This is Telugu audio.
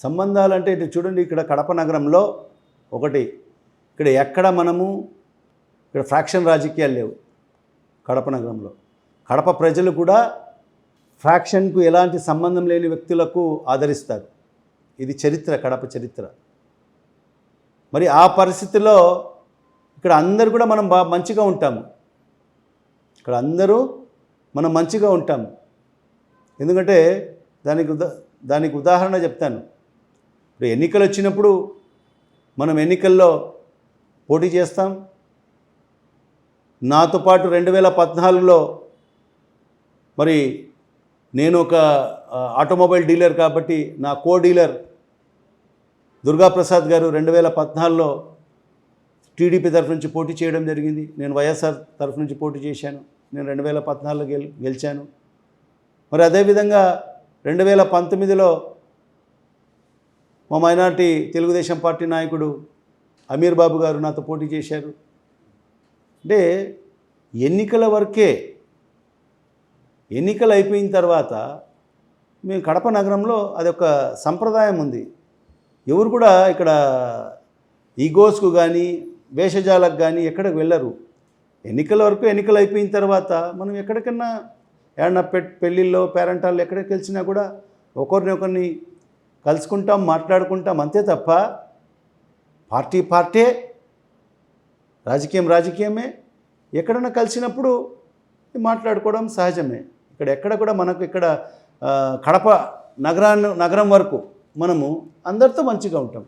సంబంధాలంటే ఇటు చూడండి, ఇక్కడ కడప నగరంలో ఒకటి, ఇక్కడ ఎక్కడ మనము ఇక్కడ ఫ్రాక్షన్ రాజకీయాలు లేవు. కడప నగరంలో కడప ప్రజలు కూడా ఫ్రాక్షన్కు ఎలాంటి సంబంధం లేని వ్యక్తులకు ఆదరిస్తారు. ఇది చరిత్ర, కడప చరిత్ర. మరి ఆ పరిస్థితిలో ఇక్కడ అందరూ కూడా మనం మంచిగా ఉంటాము. ఇక్కడ అందరూ మనం మంచిగా ఉంటాము. ఎందుకంటే దానికి ఉదాహరణ చెప్తాను. ఇప్పుడు ఎన్నికలు వచ్చినప్పుడు మనం ఎన్నికల్లో పోటీ చేస్తాం. నాతో పాటు 2014లో మరి నేను ఒక ఆటోమొబైల్ డీలర్ కాబట్టి నా కో డీలర్ దుర్గాప్రసాద్ గారు 2014లో టీడీపీ తరఫు నుంచి పోటీ చేయడం జరిగింది. నేను వైఎస్ఆర్ తరఫు నుంచి పోటీ చేశాను. నేను 2014లో గెలిచాను. మరి అదేవిధంగా 2019లో మా మైనార్టీ తెలుగుదేశం పార్టీ నాయకుడు అమీర్ బాబు గారు నాతో పోటీ చేశారు. అంటే ఎన్నికల వరకే, ఎన్నికలు అయిపోయిన తర్వాత మేము కడప నగరంలో అదొక సంప్రదాయం ఉంది. ఎవరు కూడా ఇక్కడ ఈగోస్కు కానీ వేషజాలకు కానీ ఎక్కడికి వెళ్ళరు. ఎన్నికల వరకు, ఎన్నికలు అయిపోయిన తర్వాత మనం ఎక్కడికన్నా ఏమన్నా పెళ్ళిళ్ళలో పేరెంటాల్లో ఎక్కడికి కలిసినా కూడా ఒకరిని కలుసుకుంటాం, మాట్లాడుకుంటాం, అంతే తప్ప పార్టీ రాజకీయమే. ఎక్కడన్నా కలిసినప్పుడు మాట్లాడుకోవడం సహజమే. ఎక్కడ కూడా మనకు ఇక్కడ కడప నగరం వరకు మనము అందరితో మంచిగా ఉంటాం.